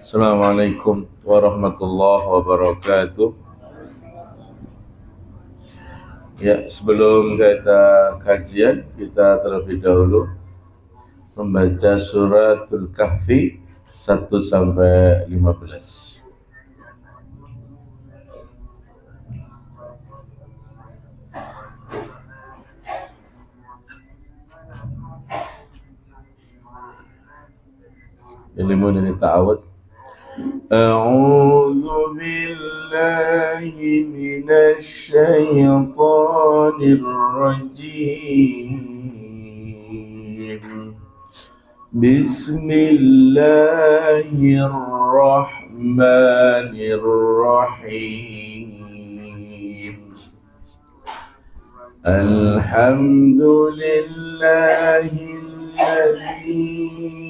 Assalamualaikum warahmatullahi wabarakatuh. Ya, sebelum kita kajian, kita terlebih dahulu membaca suratul Kahfi 1 sampai 15. Ilmu ini ta'awud. A'udzu billahi minasy syaithanir rajim. Bismillahirrahmanirrahim. Alhamdulillahilladzi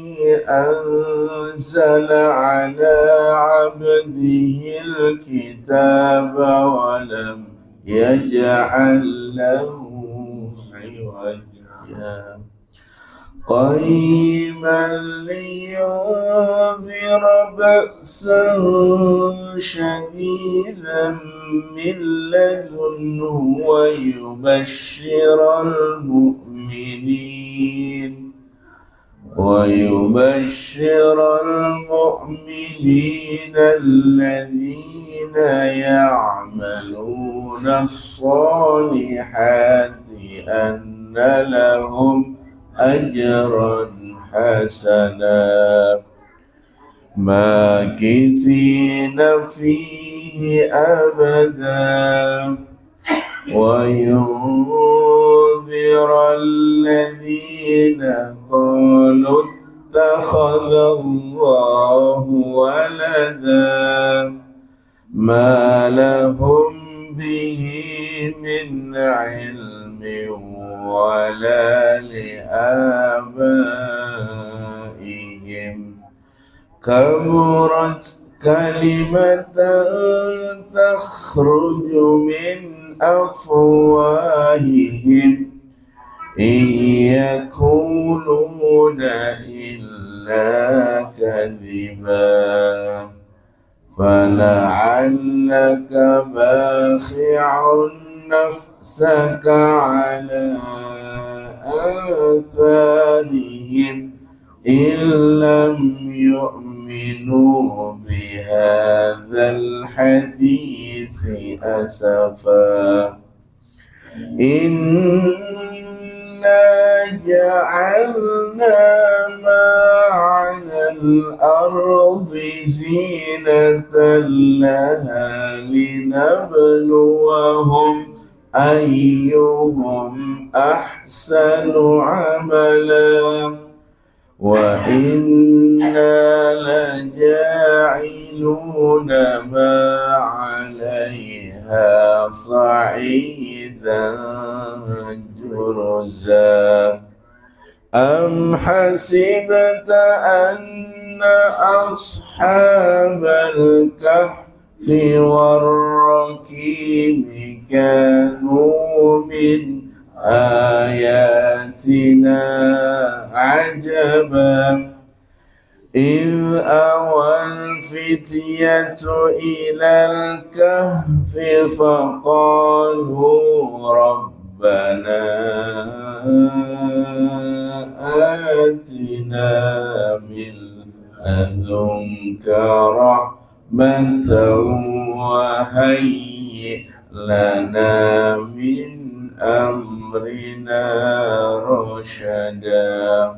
أنزل على عبده الكتاب ولم يجعل له عوجا قيما لينذر بأسا شديدا من لدنه ويبشر المؤمنين الذين يعملون الصالحات أن لهم أجرا حسنا ماكثين فيه أبدا وينذر الذين قالوا اتخذ الله ولدا ما لهم به من علم ولا لآبائهم كبرت كلمة تخرج من أفواههم إن يقولون إلا كذبا فلعلك باخع نفسك على آثارهم إن لم يؤمنوا بهذا الحديث أسفا إنا جعلنا ما على الأرض زينة لها لنبلوهم أيهم أحسن عملا وإنا لجاعلون ما عليها صعيدا جرزا أم حسبت أن أصحاب الكهف والرقيم كانوا من آياتنا عجبا إذ أوى الفتية إلى الكهف فقالوا ربنا آتنا من لدنك رحمة وهيئ لنا من أمرنا رشدا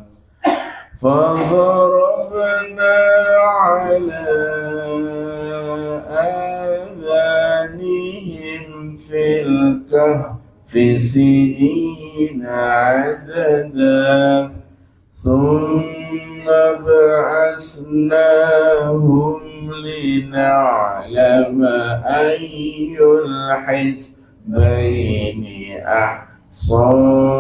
فضربنا على آذانهم في الكهف سنين عددا ثم بعثناهم لنعلم أي الحزبين أحصى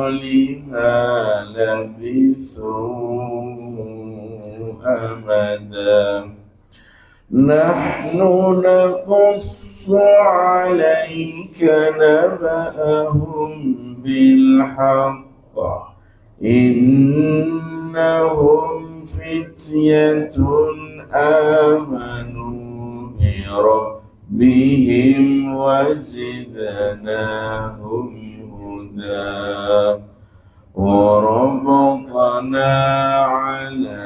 لما لبثوا أمدا نحن نقص عليك نبأهم بالحق إنهم فتية آمنوا بربهم وزدناهم هدى وربطنا على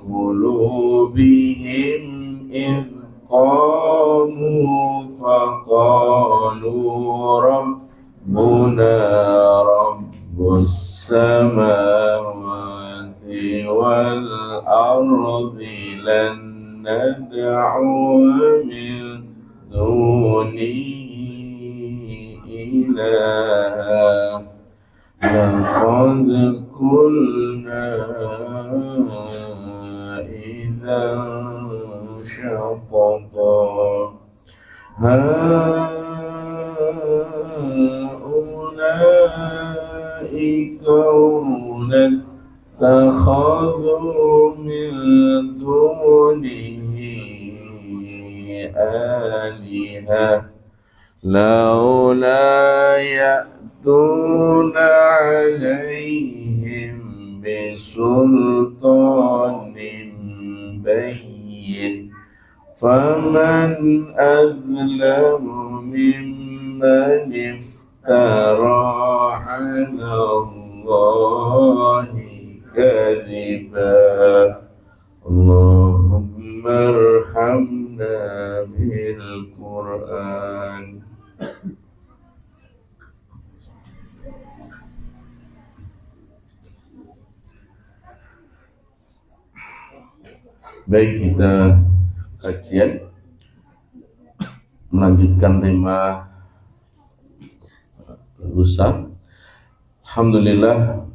قلوبهم إذ قاموا فقالوا ربنا رب السماوات والأرض لن ندعو من دونه إلها لقد قلنا إذا شططا هؤلاء قوم اتخذوا من دونه آلهة لولا يأتون عليهم بسلطان بين فمن أظلم ممن افترى على الله كذبا اللهم ارحمنا بالقرآن. Baik, kita kajian melanjutkan tema lusa. Alhamdulillah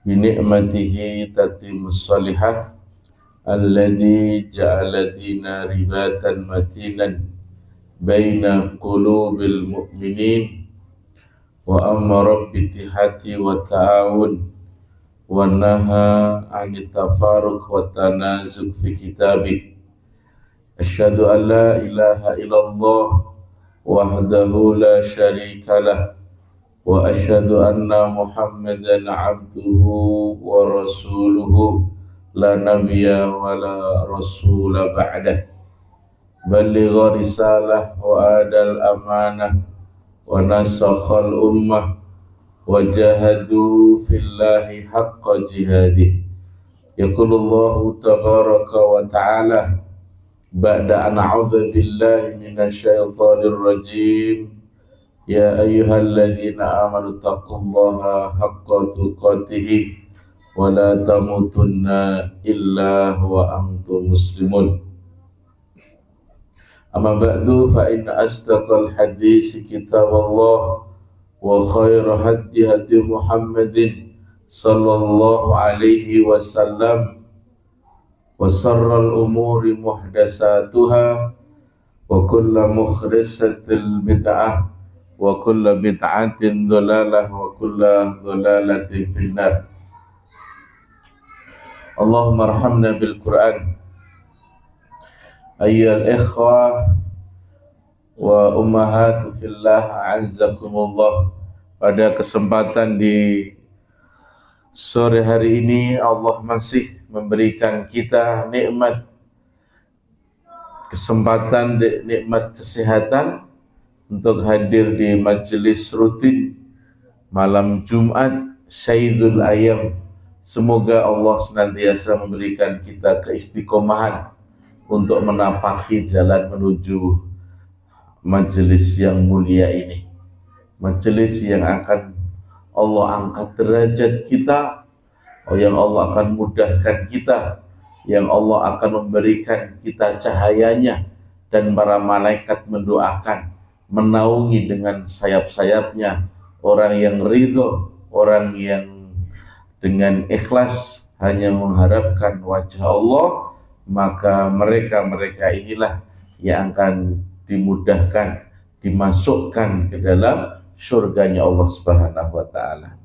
bi ni'matihi tatimmus shalihah alladzi ja'ala dina ribatan matinan baina qulubil mu'minin wa amara bi ittihadi wa ta'awun wa naha 'anit tafarruq wa tanazuq fi kitabih. Asyhadu an la ilaha illallah wahdahu la syarika lah wa asyhadu anna Muhammadan 'abduhu wa rasuluhu la nabiyya wa la rasula ba'dah. Balligha risalah wa adal amanah wa nasakhal ummah wa jahadu fillahi haqqa jihadih. Yaqulullahu tabaraka wa ta'ala ba'da an a'udzu billahi minasy syaithanir rajim. Ya ayyuhalladzina amanu taqullaha haqqa tuqatih wa la tamutunna illa wa antum muslimun. Amma ba'du fa inna asdaqal hadits kitabullah wa khairu hadi Muhammadin sallallahu alaihi wasallam wa sharral umuri muhdatsatuha wa kullu muhdatsatil bid'ah wa kullu bid'atin dhalalah wa kullu dhalalatin finnar. Allahumma arhamna bil Qur'an. Ayyuhal ikhwah wa ummahatu fillah a'azzakumullah. Pada kesempatan di sore hari ini Allah masih memberikan kita nikmat kesempatan, nikmat kesehatan untuk hadir di majelis rutin malam Jumat Syaidul Ayam. Semoga Allah senantiasa memberikan kita keistiqomahan untuk menapaki jalan menuju majelis yang mulia ini, majelis yang akan Allah angkat derajat kita, yang Allah akan mudahkan kita, yang Allah akan memberikan kita cahayanya, dan para malaikat mendoakan, menaungi dengan sayap-sayapnya orang yang ridho, orang yang dengan ikhlas hanya mengharapkan wajah Allah. Maka mereka inilah yang akan dimudahkan, dimasukkan ke dalam surganya Allah Subhanahu wa ta'ala.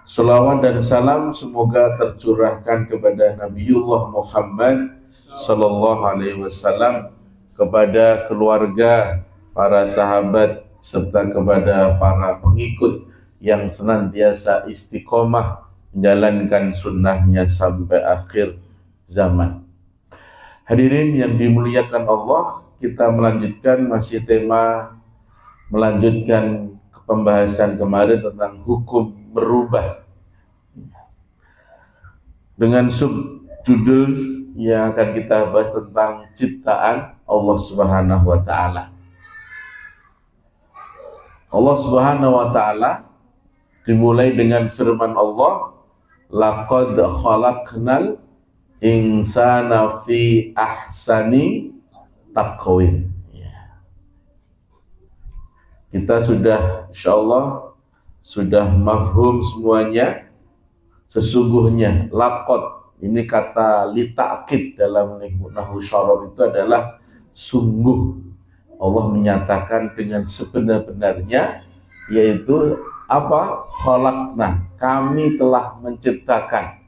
Salawat dan salam semoga tercurahkan kepada Nabiullah Muhammad sallallahu alaihi wasallam, kepada keluarga, para sahabat, serta kepada para pengikut yang senantiasa istiqomah menjalankan sunnahnya sampai akhir zaman. Hadirin yang dimuliakan Allah, kita melanjutkan pembahasan kemarin tentang hukum merubah dengan subjudul yang akan kita bahas tentang ciptaan Allah Subhanahu wa taala. Allah Subhanahu wa taala dimulai dengan firman Allah, laqad khalaqnal insana fi ahsani taqwim. Kita sudah insyaallah sudah mafhum semuanya. Sesungguhnya laqad ini kata li ta'kid dalam nahwu syarab itu adalah sungguh. Allah menyatakan dengan sebenar-benarnya, yaitu apa? Khalaqna, kami telah menciptakan.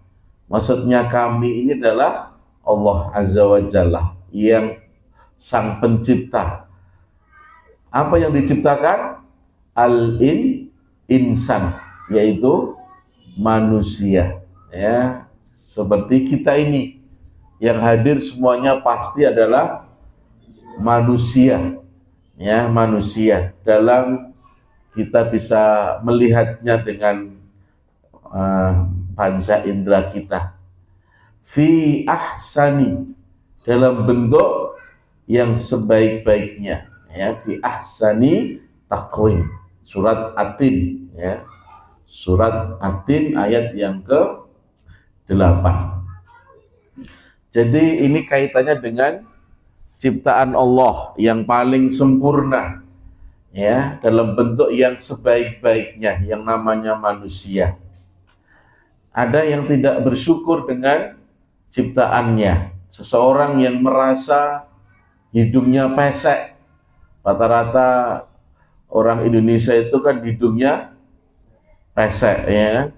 Maksudnya kami ini adalah Allah Azza wa Jalla yang sang pencipta. Apa yang diciptakan? Insan, yaitu manusia. Ya, seperti kita ini yang hadir semuanya pasti adalah manusia. Ya, manusia. Dalam kita bisa melihatnya dengan panca indera kita. Fi ahsani, dalam bentuk yang sebaik-baiknya. Ya, fi ahsani taqwim. Surat At-Tin, ya. Surat At-Tin ayat yang ke-8. Jadi ini kaitannya dengan ciptaan Allah yang paling sempurna, ya, dalam bentuk yang sebaik-baiknya, yang namanya manusia. Ada yang tidak bersyukur dengan ciptaannya. Seseorang yang merasa hidungnya pesek. Rata-rata orang Indonesia itu kan hidungnya pesek, ya kan?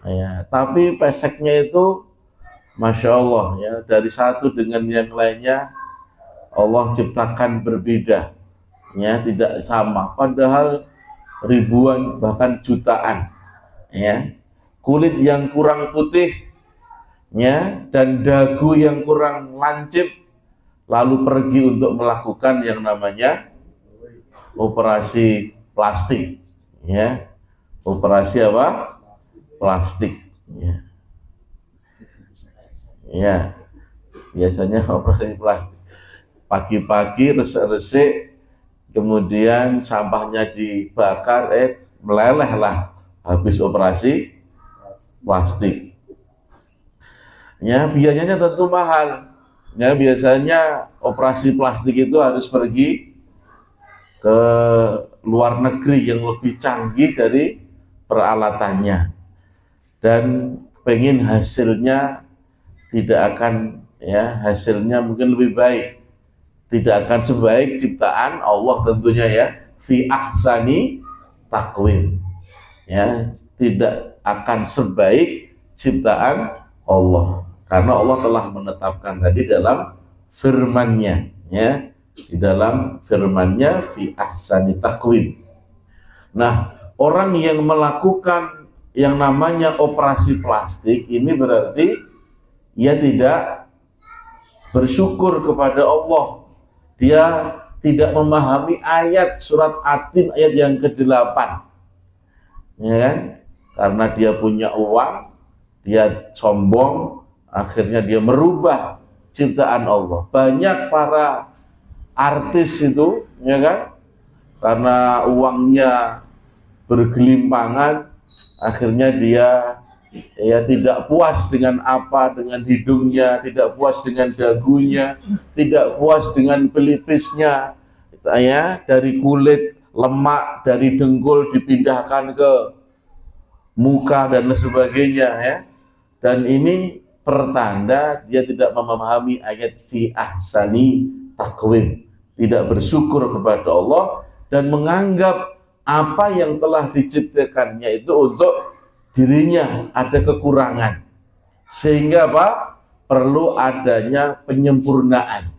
Ya, tapi peseknya itu Masya Allah, ya, dari satu dengan yang lainnya Allah ciptakan berbeda, ya, tidak sama. Padahal ribuan bahkan jutaan, ya. Kulit yang kurang putih, ya, dan dagu yang kurang lancip, lalu pergi untuk melakukan yang namanya operasi plastik, ya. Operasi apa? Plastik, ya. Ya, biasanya operasi plastik. Pagi-pagi resik-resik, kemudian sampahnya dibakar, meleleh lah habis operasi plastik. Ya, biayanya tentu mahal. Ya, biasanya operasi plastik itu harus pergi ke luar negeri yang lebih canggih dari peralatannya, dan pengen hasilnya tidak akan, ya, hasilnya mungkin lebih baik, tidak akan sebaik ciptaan Allah tentunya, ya, fi ahsani taqwim, ya, tidak akan sebaik ciptaan Allah, karena Allah telah menetapkan tadi dalam firman-Nya, ya, di dalam firman-Nya fi ahsani taqwim. Nah, orang yang melakukan yang namanya operasi plastik ini berarti ia tidak bersyukur kepada Allah. Dia tidak memahami ayat surat At-Tin ayat yang ke-8, ya kan? Karena dia punya uang, dia sombong, akhirnya dia merubah ciptaan Allah. Banyak para artis itu, ya kan, karena uangnya bergelimpangan, akhirnya dia, ya, tidak puas dengan hidungnya, tidak puas dengan dagunya, tidak puas dengan pelipisnya, ya, dari kulit lemak dari dengkul dipindahkan ke muka dan sebagainya, ya. Dan ini pertanda dia tidak memahami ayat fi ahsani taqwim, tidak bersyukur kepada Allah dan menganggap apa yang telah diciptakannya itu untuk dirinya ada kekurangan, sehingga apa? Perlu adanya penyempurnaan,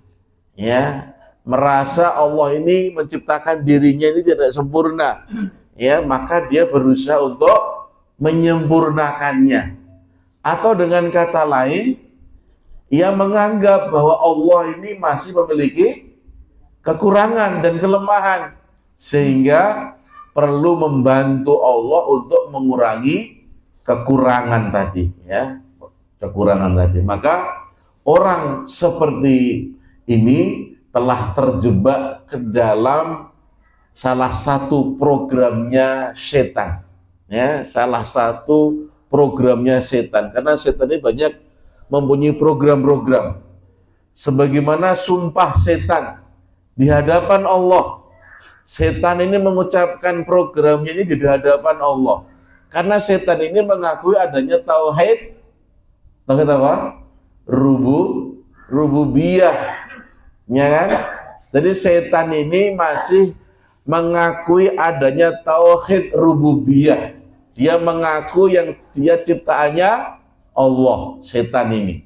ya, merasa Allah ini menciptakan dirinya ini tidak sempurna, ya, maka dia berusaha untuk menyempurnakannya. Atau dengan kata lain, Ia menganggap bahwa Allah ini masih memiliki kekurangan dan kelemahan, sehingga perlu membantu Allah untuk mengurangi kekurangan tadi, ya, kekurangan tadi. Maka orang seperti ini telah terjebak ke dalam salah satu programnya setan, ya, salah satu programnya setan. Karena setan ini banyak mempunyai program-program, sebagaimana sumpah setan di hadapan Allah. Setan ini mengucapkan programnya ini di hadapan Allah, karena setan ini mengakui adanya tauhid apa? Rububiyah, ya kan? Jadi setan ini masih mengakui adanya tauhid rububiyah. Dia mengaku yang dia ciptaannya Allah, setan ini.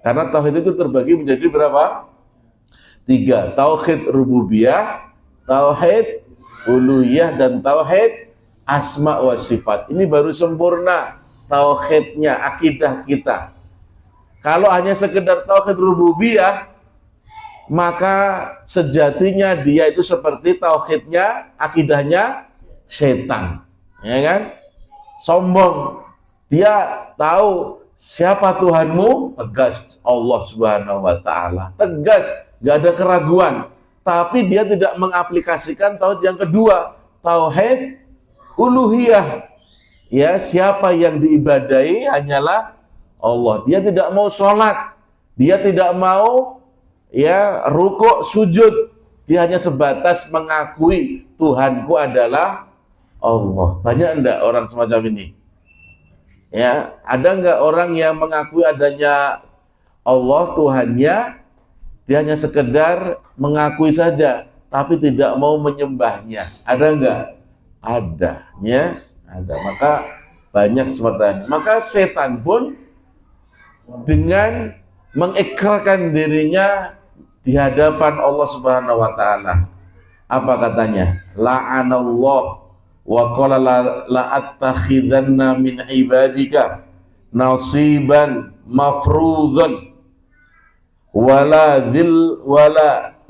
Karena tauhid itu terbagi menjadi berapa? 3. Tauhid rububiyah, tauhid uluhiyah, dan tauhid asma wa sifat. Ini baru sempurna tauhidnya, akidah kita. Kalau hanya sekedar tauhid rububiyah, maka sejatinya dia itu seperti tauhidnya, akidahnya setan, ya kan? Sombong. Dia tahu siapa Tuhanmu, tegas Allah Subhanahu wa taala. Tegas, gak ada keraguan. Tapi dia tidak mengaplikasikan tauhid yang kedua, tauhid uluhiyah. Ya, siapa yang diibadahi hanyalah Allah. Dia tidak mau sholat, dia tidak mau rukuk sujud, dia hanya sebatas mengakui Tuhanku adalah Allah. Banyak enggak orang semacam ini? Ya, ada enggak orang yang mengakui adanya Allah Tuhannya, dia hanya sekedar mengakui saja tapi tidak mau menyembahnya? Ada enggak? Ada, ya, ada. Maka banyak seperti ini. Maka setan pun dengan mengikrarkan dirinya di hadapan Allah Subhanahu wa taala, apa katanya? La'anallah wa qala la attakhidanna min ibadika nasiban mafruḍan wala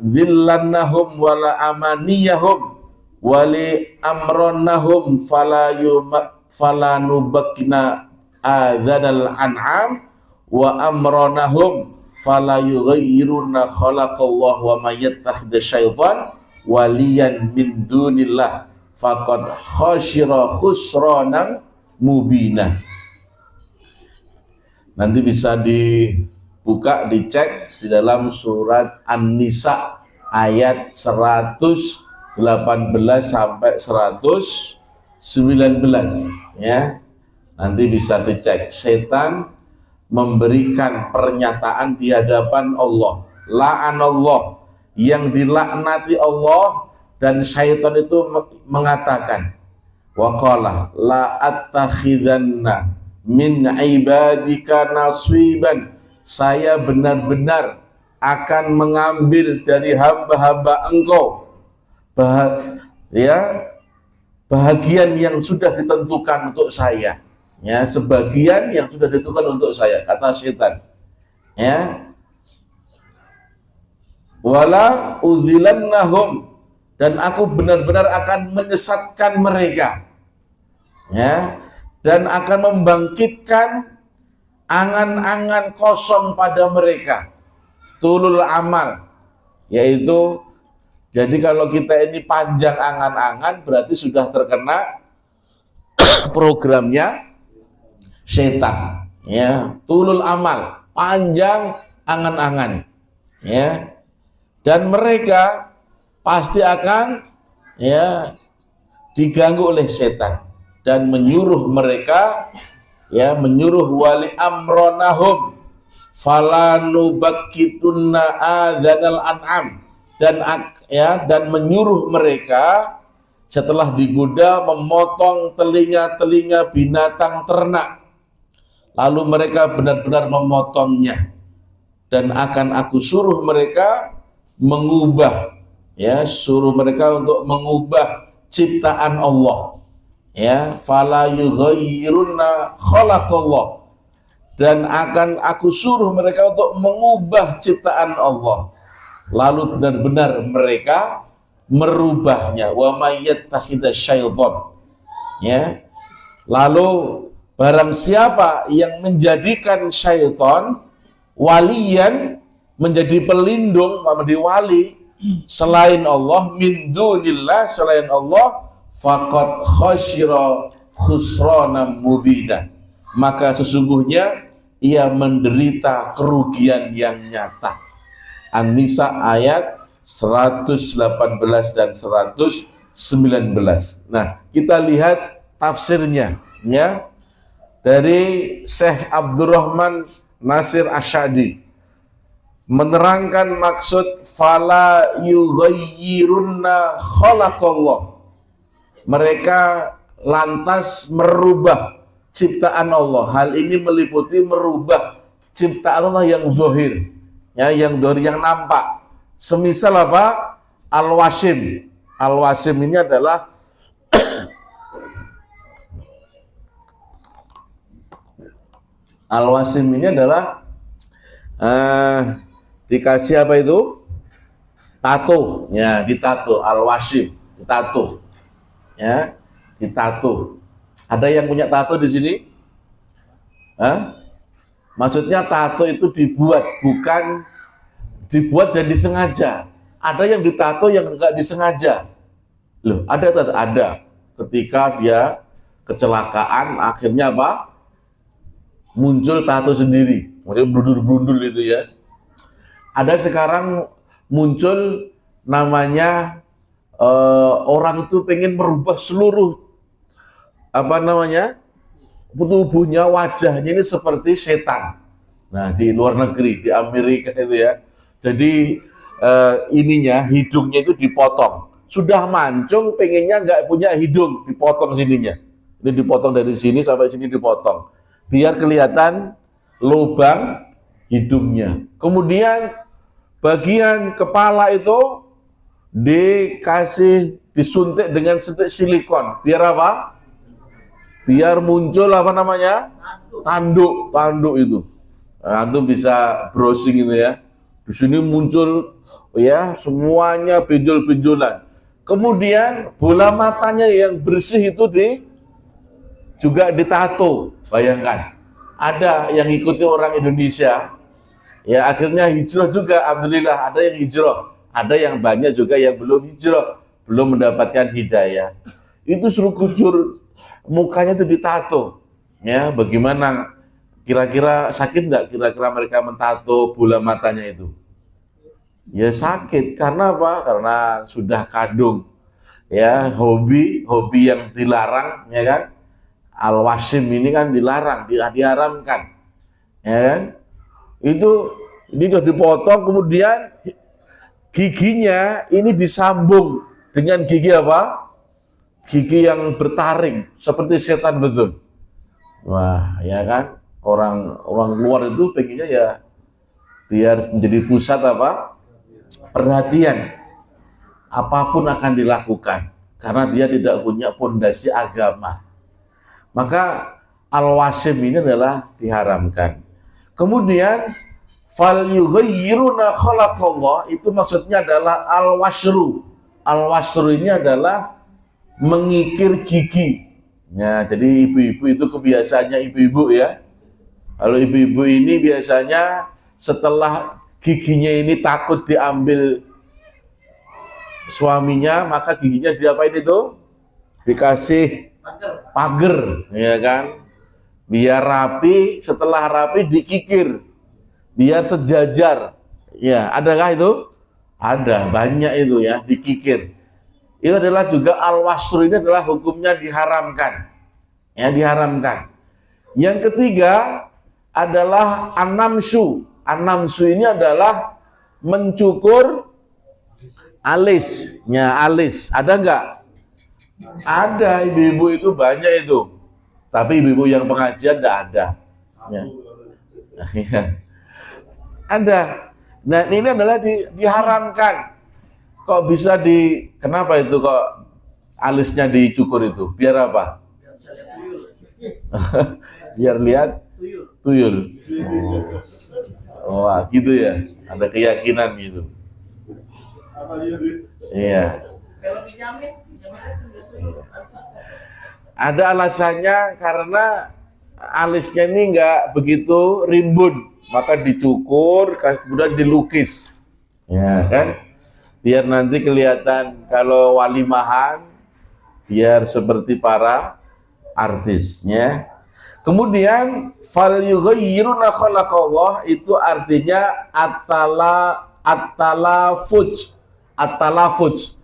dhillannahum wala amaniyahum wali amronnahum fala nubakkina adzanal an'am wa amronahum fala yughayyiruna khalaqallah wa may yattakhidh syaitan waliyan min dunillah faqad khasira khusranan mubina. Nanti bisa dibuka, dicek di dalam surat An-Nisa ayat 118 sampai 119, ya. Nanti bisa dicek. Setan memberikan pernyataan di hadapan Allah, la'anallah, yang dilaknati Allah, dan syaitan itu mengatakan, waqala la attakhidanna min ibadika nasiban, saya benar-benar akan mengambil dari hamba-hamba engkau bahagian yang sudah ditentukan untuk saya. Ya, sebagian yang sudah ditentukan untuk saya, kata setan. Ya, wala udhilannahum, dan aku benar-benar akan menyesatkan mereka. Ya, dan akan membangkitkan angan-angan kosong pada mereka. Tulul amal, yaitu jadi kalau kita ini panjang angan-angan, berarti sudah terkena programnya setan, ya. Tulul amal, panjang angan-angan, ya. Dan mereka pasti akan, ya, diganggu oleh setan dan menyuruh mereka, ya, menyuruh wali amronahum falanubakitunna adzanal an'am, dan menyuruh mereka setelah digoda memotong telinga-telinga binatang ternak. Lalu mereka benar-benar memotongnya, dan akan aku suruh mereka mengubah, ya, suruh mereka untuk mengubah ciptaan Allah, ya, fala yughayyiruna khalaqallah, dan akan aku suruh mereka untuk mengubah ciptaan Allah. Lalu benar-benar mereka merubahnya. Wa may yattakhidha syaitan. Ya. Lalu barang siapa yang menjadikan syaitan waliyan, menjadi pelindung, menjadi wali selain Allah, min dunillah, selain Allah, faqad khasyira khusranan mubina, maka sesungguhnya ia menderita kerugian yang nyata. An-Nisa ayat 118 dan 119. Nah, kita lihat tafsirnya ya dari Syekh Abdurrahman Nasir Asy'adi menerangkan maksud fala yughayyirunna khalaqallah. Mereka lantas merubah ciptaan Allah. Hal ini meliputi merubah ciptaan Allah yang zahir, ya, yang zahir, yang nampak. Semisal apa? Al-Wasim. Al-Wasim ini adalah Al-Wasim ini adalah dikasih apa itu? Tato, ya, ditato. Al-Wasim, ditato. Ya, ditato. Ada yang punya tato di sini? Hah? Maksudnya tato itu dibuat, bukan dibuat dan disengaja. Ada yang ditato yang enggak disengaja. Loh, ada. Ketika dia kecelakaan, akhirnya apa? Muncul tato sendiri. Maksudnya brundul-brundul itu ya. Ada sekarang muncul namanya orang itu pengen merubah seluruh tubuhnya, wajahnya ini seperti setan. Nah, di luar negeri, di Amerika itu ya. Jadi hidungnya itu dipotong. Sudah mancung, pengennya nggak punya hidung, dipotong sininya. Ini dipotong dari sini sampai sini dipotong, biar kelihatan lubang hidungnya. Kemudian bagian kepala itu disuntik dengan suntik silikon. Biar apa? Biar muncul tanduk itu. Nah, antum bisa browsing itu ya. Di sini muncul ya semuanya benjol-benjolan. Kemudian bola matanya yang bersih itu juga ditato. Bayangkan. Ada yang ikuti orang Indonesia. Ya, akhirnya hijrah juga, alhamdulillah, ada yang hijrah. Ada yang banyak juga yang belum hijrah, belum mendapatkan hidayah. Itu suruh kujur mukanya itu ditato. Ya, bagaimana kira-kira sakit nggak kira-kira mereka mentato bola matanya itu? Ya sakit, karena apa? Karena sudah kadung. Ya, hobi yang dilarang, ya kan? Al-Wasim ini kan dilarang, diharamkan. Ya kan? Ini sudah dipotong, kemudian giginya ini disambung dengan gigi apa? Gigi yang bertaring seperti setan betul. Wah, ya kan? Orang luar itu pengennya ya biar menjadi pusat apa? Perhatian. Apapun akan dilakukan karena dia tidak punya pondasi agama. Maka al-wasim ini adalah diharamkan. Kemudian fal yughayyiruna khalaqallah itu maksudnya adalah al-wasru. Al-wasru ini adalah mengikir gigi. Ya, jadi ibu-ibu itu kebiasaannya ibu-ibu ya. Kalau ibu-ibu ini biasanya setelah giginya ini takut diambil suaminya, maka giginya diapain itu? Dikasih pagar, ya kan? Biar rapi, setelah rapi dikikir, biar sejajar. Ya, adakah itu? Ada, banyak itu ya, dikikir. Itu adalah juga al-wasru, ini adalah hukumnya diharamkan. Ya, diharamkan. Yang ketiga adalah an-namsyu. An-namsyu ini adalah mencukur alisnya, alis. Ada enggak? Ada, ibu-ibu itu banyak itu. Tapi ibu-ibu yang pengajian enggak ada. Ya. Ada. Nah, ini adalah diharamkan. Kok bisa kenapa itu kok alisnya dicukur itu? Biar apa? Biar lihat tuyul. Oh, wah, gitu ya. Ada keyakinan gitu. Iya. Ada alasannya karena alisnya ini nggak begitu rimbun, maka dicukur kemudian dilukis, ya kan? Biar nanti kelihatan kalau walimahan, biar seperti para artisnya. Kemudian fal yughayyiruna khalaqallah itu artinya at-talafuz. At-talafuz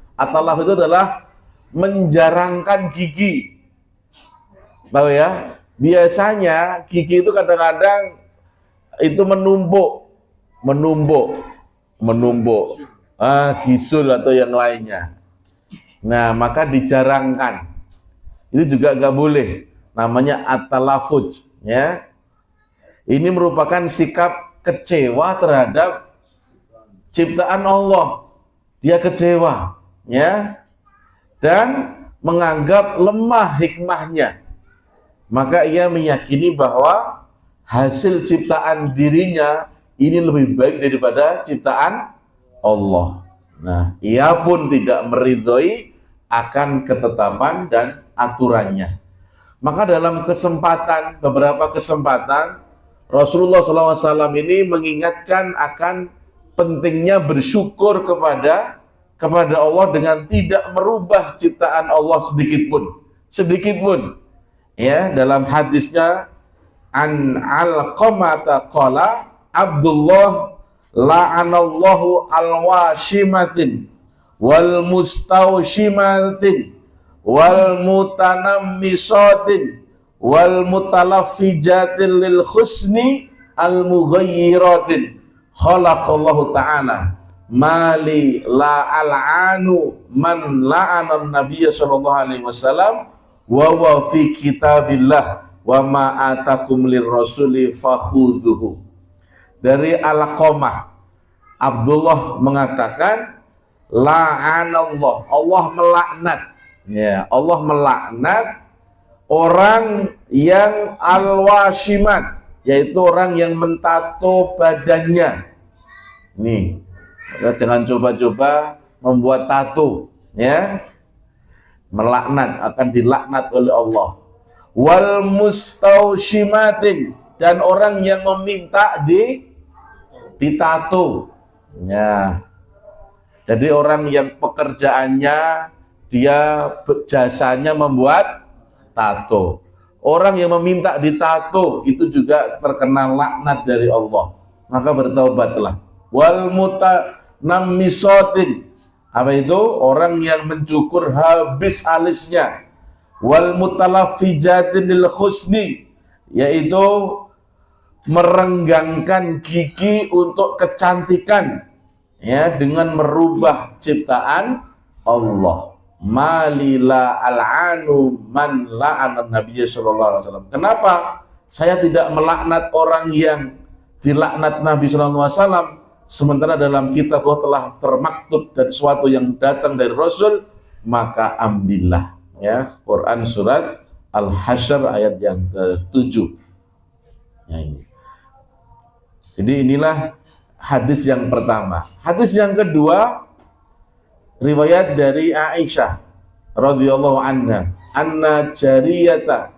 itu adalah menjarangkan gigi. Tahu ya? Biasanya gigi itu kadang-kadang itu menumbuk, gisul atau yang lainnya. Nah, maka dijarangkan. Itu juga nggak boleh. Namanya at-talafuz, ya. Ini merupakan sikap kecewa terhadap ciptaan Allah. Dia kecewa, ya, dan menganggap lemah hikmahnya. Maka ia meyakini bahwa hasil ciptaan dirinya ini lebih baik daripada ciptaan Allah. Nah, ia pun tidak meridhoi akan ketetapan dan aturannya. Maka dalam beberapa kesempatan, Rasulullah SAW ini mengingatkan akan pentingnya bersyukur kepada Allah dengan tidak merubah ciptaan Allah sedikit pun. Ya, dalam hadisnya an Alqamah qala Abdullah la'anallahu alwashimatin wal mustawshimatin wal mutanammisatin wal mutalaffijatin lil husni al mughayyiratin khalaqallahu ta'ala mali la al'anu man la'ana nabiyya sallallahu alaihi wasallam wa wa fi kitabillah wa ma atakum lirrasuli fakhudhuhu. Dari Alqamah, Abdullah mengatakan la'anallah, Allah melaknat, ya, Allah melaknat orang yang alwashimat, yaitu orang yang mentato badannya. Nih, jangan coba-coba membuat tato, ya. Melaknat, akan dilaknat oleh Allah. Wal mustawshimatin, dan orang yang meminta ditato, ya. Jadi orang yang pekerjaannya dia jasanya membuat tato, orang yang meminta ditato itu juga terkena laknat dari Allah. Maka bertaubatlah. Wal mutanammisatin, apa itu? Orang yang mencukur habis alisnya. Wal mutalaffijatin lil husni, yaitu merenggangkan gigi untuk kecantikan, ya, dengan merubah ciptaan Allah. Malila al'anu man la'ana nabiyya sallallahu alaihi wasallam. Kenapa saya tidak melaknat orang yang dilaknat Nabi sallallahu alaihi wasallam, sementara dalam kitab Allah telah termaktub dan sesuatu yang datang dari Rasul? Maka ambillah, ya. Quran surat Al-Hasyr ayat yang ke-7. Ya, ini. Jadi inilah hadis yang pertama. Hadis yang kedua, riwayat dari Aisyah radhiyallahu anha, anna jariyata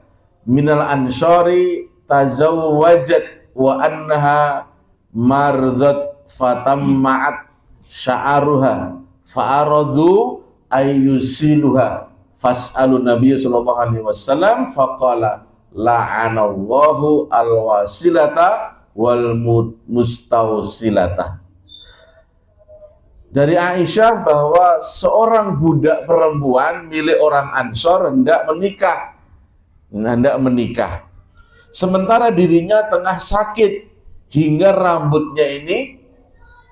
minal ansari tazawwajat wa annaha mardat fatamma'at sya'aruha fa'aradu ayyusiluha fas'alu nabiyya sallallahu alaihi wasallam faqala la'anallahu alwasilata wal mustawsilata. Dari Aisyah bahwa seorang budak perempuan milik orang Ansor hendak menikah. Sementara dirinya tengah sakit hingga rambutnya ini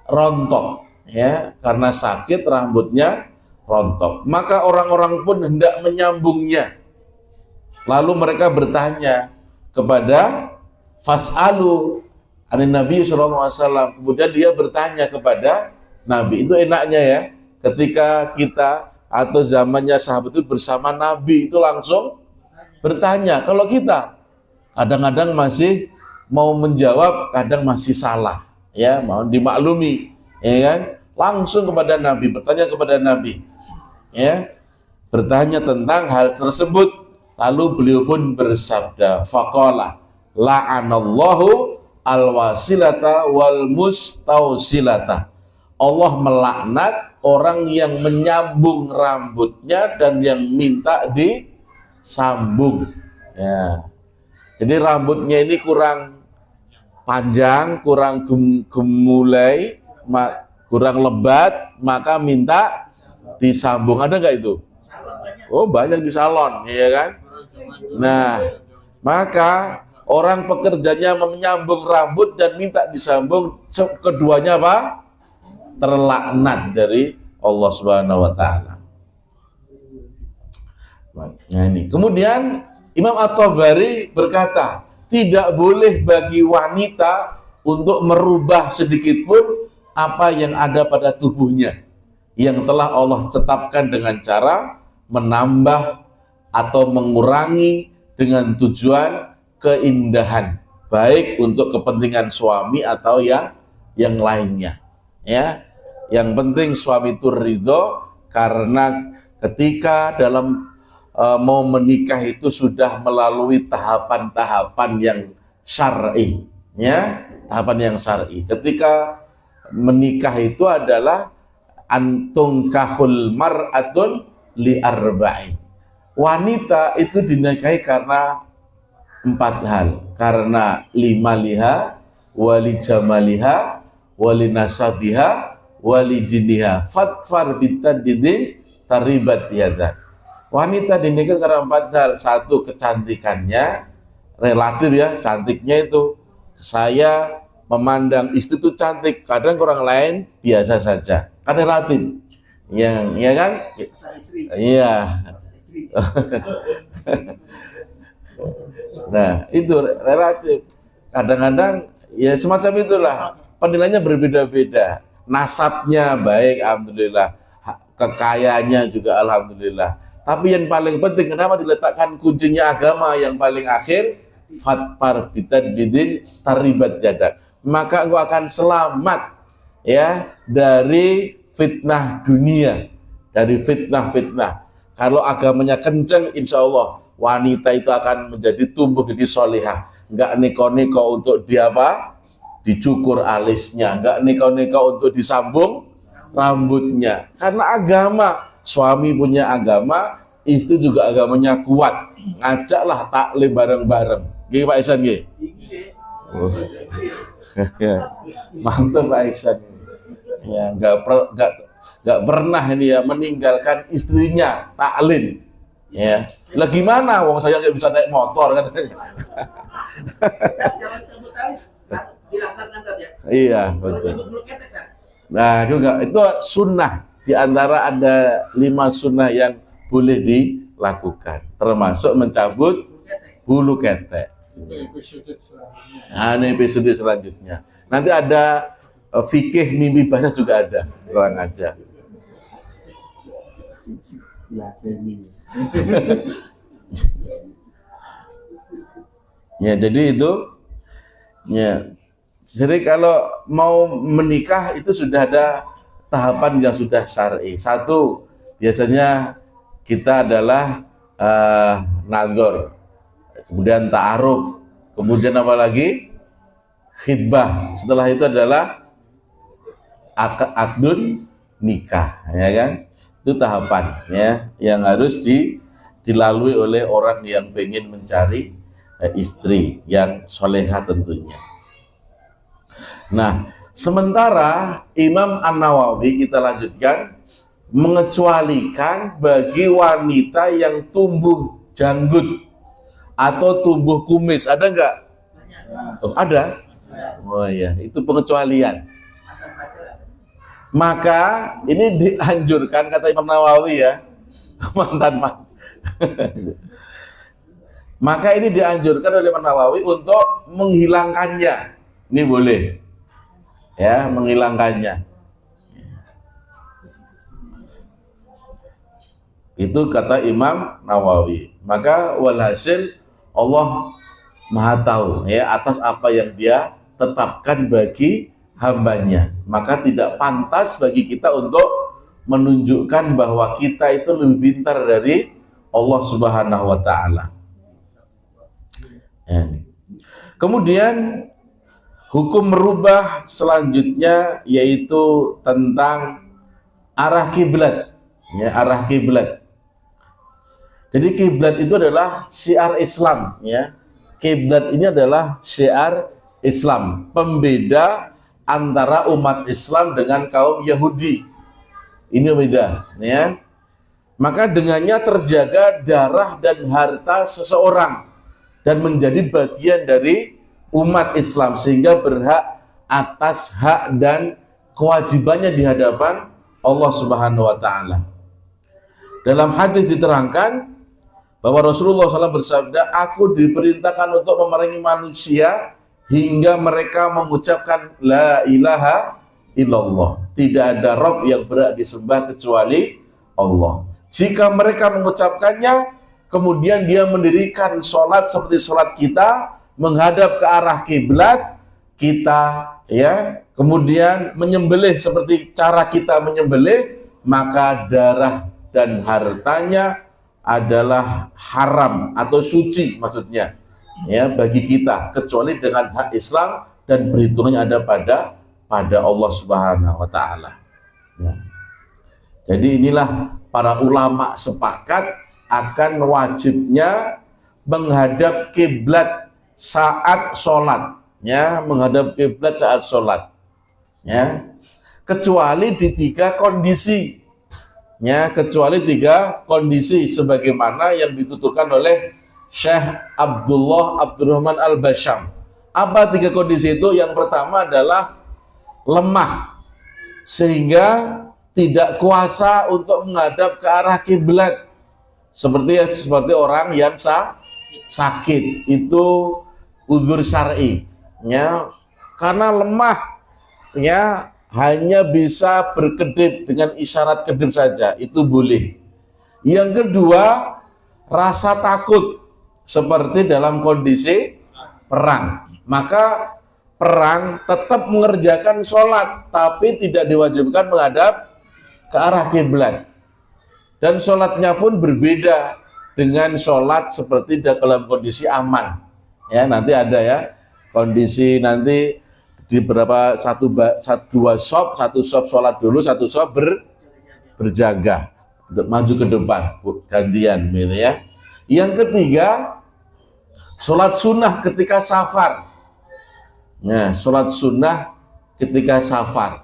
rontok, ya, karena sakit rambutnya rontok. Maka orang-orang pun hendak menyambungnya. Lalu mereka bertanya kepada fas'alu anin Nabi sallallahu alaihi wasallam. Kemudian dia bertanya kepada Nabi. Itu enaknya, ya, ketika kita atau zamannya sahabat itu bersama Nabi itu langsung bertanya. Kalau kita kadang-kadang masih mau menjawab kadang masih salah, ya, mau dimaklumi, ya kan? Langsung kepada Nabi, bertanya kepada Nabi, ya, bertanya tentang hal tersebut. Lalu beliau pun bersabda, faqala la'anallahu alwasilata wal mustausilata. Allah melaknat orang yang menyambung rambutnya dan yang minta disambung. Ya. Jadi rambutnya ini kurang panjang, kurang gemulai, kurang lebat, maka minta disambung. Ada nggak itu? Oh, banyak di salon, ya kan? Nah, maka orang pekerjanya menyambung rambut dan minta disambung, keduanya apa? Terlaknat dari Allah Subhanahu wa taala. Nah, ini. Kemudian Imam At-Tabari berkata, tidak boleh bagi wanita untuk merubah sedikit pun apa yang ada pada tubuhnya yang telah Allah tetapkan dengan cara menambah atau mengurangi dengan tujuan keindahan, baik untuk kepentingan suami atau yang lainnya. Ya, yang penting suami itu ridho, karena ketika dalam mau menikah itu sudah melalui tahapan-tahapan yang syar'i, ya, tahapan yang syar'i. Ketika menikah itu adalah antung kahul mar'atun li arba'in. Wanita itu dinikahi karena 4 hal, karena limaliha, wali jamaliha, wali nasabiha, wali diniha, fatfar bitadidin taribat yadak. Wanita dinikahi karena 4 hal. 1, kecantikannya, relatif ya, cantiknya itu. Saya memandang istri itu cantik, kadang orang lain biasa saja, kan relatif. Yang, ya kan? Iya. Nah, itu relatif. Kadang-kadang ya semacam itulah. Penilaiannya berbeda-beda. Nasabnya baik, alhamdulillah. Kekayaannya juga alhamdulillah. Tapi yang paling penting, kenapa diletakkan kuncinya agama yang paling akhir? Fatpar bitadidin taribat jadak. Maka engkau akan selamat, ya, dari fitnah dunia, dari fitnah-fitnah. Kalau agamanya kenceng, insya Allah wanita itu akan menjadi tumbuh jadi solihah. Enggak neko-neko untuk dia apa? Dicukur alisnya, enggak neko-neko untuk disambung rambutnya. Karena agama, suami punya agama, istri juga agamanya kuat. Ngajaklah taklim bareng-bareng. Gini Pak Ihsan, gini. Mantap Pak Ihsan. Ya, enggak pernah ini ya meninggalkan istrinya taklim. Ya, lah gimana? Wong saya nggak bisa naik motor kan? Iya betul. Nah juga itu sunnah, di antara ada 5 sunnah yang boleh dilakukan, termasuk mencabut bulu ketek. Nah, ini episode selanjutnya. Nanti ada fikih mimpi basah juga ada, kurang aja. Ya, jadi itu ya. Jadi kalau mau menikah itu sudah ada tahapan yang sudah syar'i. 1, biasanya kita adalah nazar, kemudian ta'aruf, kemudian apa lagi? Khidbah. Setelah itu adalah akdun nikah, ya kan? Itu tahapan ya yang harus dilalui oleh orang yang ingin mencari istri yang solehah tentunya. Nah, sementara Imam An-Nawawi, kita lanjutkan, mengecualikan bagi wanita yang tumbuh janggut atau tumbuh kumis. Ada enggak? Oh, ada? Oh iya, itu pengecualian. Maka ini dianjurkan, kata Imam Nawawi ya, mantan mas. Maka ini dianjurkan oleh Imam Nawawi untuk menghilangkannya. Ini boleh, ya, menghilangkannya. Itu kata Imam Nawawi. Maka walhasil Allah Maha tahu ya atas apa yang Dia tetapkan bagi hambanya. Maka tidak pantas bagi kita untuk menunjukkan bahwa kita itu lebih pintar dari Allah Subhanahu wa taala. Ya. Kemudian hukum merubah selanjutnya yaitu tentang arah kiblat. Ya, arah kiblat. Jadi kiblat itu adalah syiar Islam, ya. Kiblat ini adalah syiar Islam, pembeda antara umat Islam dengan kaum Yahudi. Ini beda, ya. Maka dengannya terjaga darah dan harta seseorang dan menjadi bagian dari umat Islam sehingga berhak atas hak dan kewajibannya di hadapan Allah Subhanahu wa taala. Dalam hadis diterangkan bahwa Rasulullah SAW bersabda, aku diperintahkan untuk memerangi manusia hingga mereka mengucapkan la ilaha illallah. Tidak ada Rabb yang berhak disembah kecuali Allah. Jika mereka mengucapkannya, kemudian dia mendirikan sholat seperti sholat kita, menghadap ke arah kiblat kita, ya, kemudian menyembelih seperti cara kita menyembelih, maka darah dan hartanya adalah haram atau suci maksudnya, ya, bagi kita kecuali dengan hak Islam dan perhitungannya ada pada Allah Subhanahu wa taala. Ya. Jadi inilah para ulama sepakat akan wajibnya menghadap kiblat saat sholat, ya, menghadap kiblat saat sholat, ya, kecuali di 3 kondisi. Ya, kecuali 3 kondisi sebagaimana yang dituturkan oleh Syekh Abdurrahman Al-Basham. Apa 3 kondisi itu? Yang pertama adalah lemah sehingga tidak kuasa untuk menghadap ke arah kiblat. Seperti orang yang sakit, itu udzur syar'i, ya. Karena lemah, ya, hanya bisa berkedip dengan isyarat kedip saja, itu boleh. Yang kedua, rasa takut seperti dalam kondisi perang. Maka perang tetap mengerjakan sholat, tapi tidak diwajibkan menghadap ke arah kiblat. Dan sholatnya pun berbeda dengan sholat seperti dalam kondisi aman. Ya, nanti ada ya kondisi nanti di berapa dua sop, satu sop sholat dulu, satu sop berjaga, maju ke depan, gantian, gitu ya. Yang ketiga, sholat sunnah ketika safar. Nah, sholat sunnah ketika safar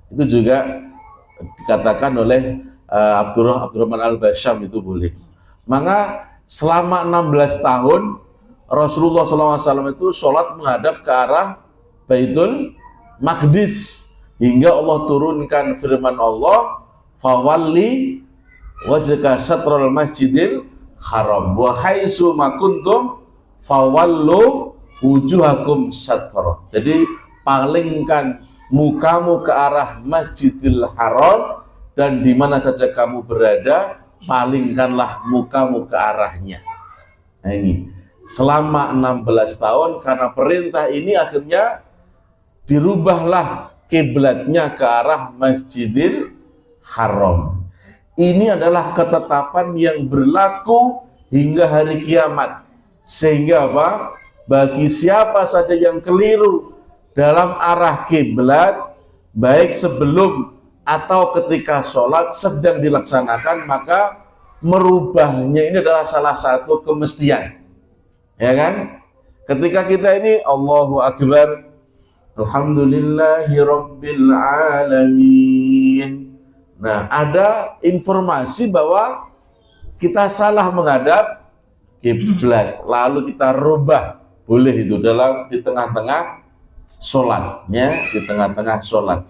itu juga dikatakan oleh Abdurrahman Al-Basham itu boleh. Maka selama 16 tahun Rasulullah SAW itu sholat menghadap ke arah Baitul Maqdis hingga Allah turunkan firman Allah, fawalli wajhaka syatrul masjidil haram wa haitsu ma kuntum fawallu wujuhakum syatra. Jadi palingkan mukamu ke arah Masjidil Haram dan di mana saja kamu berada, palingkanlah mukamu ke arahnya. Nah ini selama 16 tahun karena perintah ini akhirnya dirubahlah kiblatnya ke arah Masjidil Haram. Ini adalah ketetapan yang berlaku hingga hari kiamat. Sehingga apa? Bagi siapa saja yang keliru dalam arah kiblat, baik sebelum atau ketika sholat sedang dilaksanakan, maka merubahnya ini adalah salah satu kemestian. Ya kan? Ketika kita ini Allahu Akbar, Alhamdulillahi Rabbil Alamin. Nah, ada informasi bahwa kita salah menghadap kiblat, lalu kita rubah. Boleh itu di tengah-tengah sholatnya, di tengah-tengah sholat.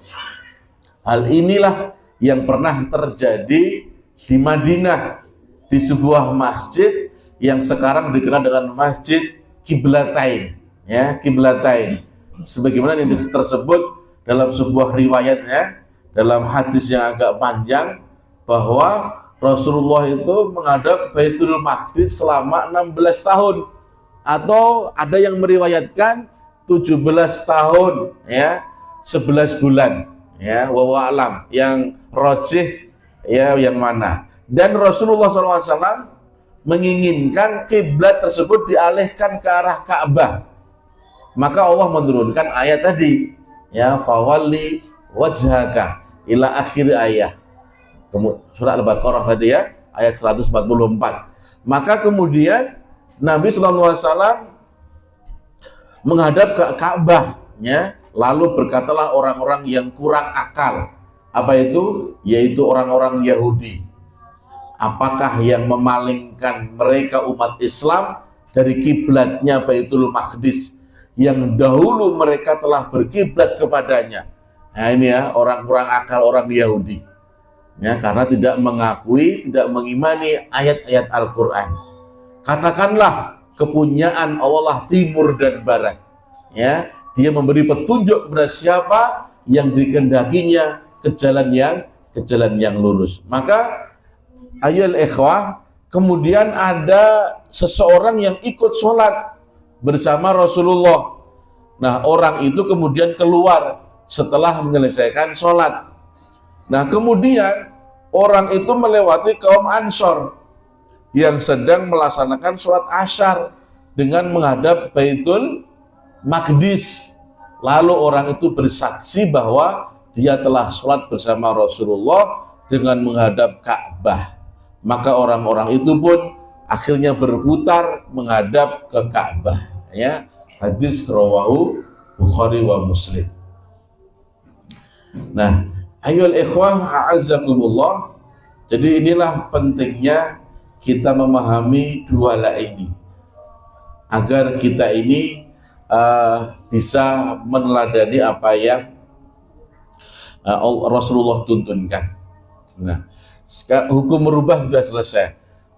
Hal inilah yang pernah terjadi di Madinah, di sebuah masjid yang sekarang dikenal dengan Masjid Qiblatain, ya, Qiblatain. Sebagaimana yang tersebut dalam sebuah riwayatnya, dalam hadis yang agak panjang, bahwa Rasulullah itu menghadap Baitul Maqdis selama 16 tahun atau ada yang meriwayatkan 17 tahun ya, 11 bulan ya, wallahu alam, yang rajih ya yang mana. Dan Rasulullah SAW menginginkan kiblat tersebut dialihkan ke arah Ka'bah. Maka Allah menurunkan ayat tadi ya, fawalli wajhaka ila akhir ayat. Surah Al-Baqarah tadi ya, ayat 144. Maka kemudian Nabi SAW menghadap ke Ka'bah ya, lalu berkatalah orang-orang yang kurang akal. Apa itu? Yaitu orang-orang Yahudi. Apakah yang memalingkan mereka umat Islam dari kiblatnya Baitul Maqdis yang dahulu mereka telah berkiblat kepadanya? Nah ini ya, orang kurang akal, orang Yahudi ya, karena tidak mengakui, tidak mengimani ayat-ayat Al-Quran. Katakanlah kepunyaan Allah timur dan barat ya, dia memberi petunjuk kepada siapa yang dikehendakinya ke jalan yang lurus. Maka ayyuhal ikhwah, kemudian ada seseorang yang ikut sholat bersama Rasulullah. Nah, orang itu kemudian keluar setelah menyelesaikan sholat. Nah, kemudian orang itu melewati kaum Ansor yang sedang melaksanakan sholat asyar dengan menghadap Baitul Maqdis. Lalu orang itu bersaksi bahwa dia telah sholat bersama Rasulullah dengan menghadap Ka'bah. Maka orang-orang itu pun akhirnya berputar menghadap ke Ka'bah ya. Hadis rawahu Bukhari wa Muslim. Nah, ayyuhal ikhwah a'azzakumullah. Jadi inilah pentingnya kita memahami dua la ini agar kita ini bisa meneladani apa yang Rasulullah tuntunkan. Nah, hukum merubah sudah selesai.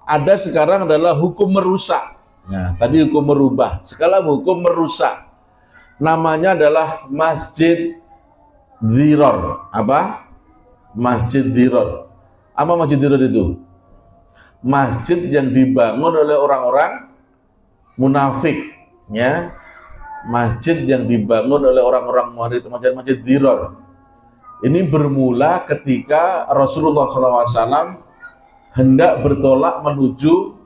Ada sekarang adalah hukum merusak. Nah, tadi hukum merubah, sekarang hukum merusak. Namanya adalah masjid Diror. Apa? Masjid Diror. Apa masjid Diror itu? Masjid yang dibangun oleh orang-orang munafik ya. Masjid yang dibangun oleh orang-orang masjid Diror. Ini bermula ketika Rasulullah SAW hendak bertolak menuju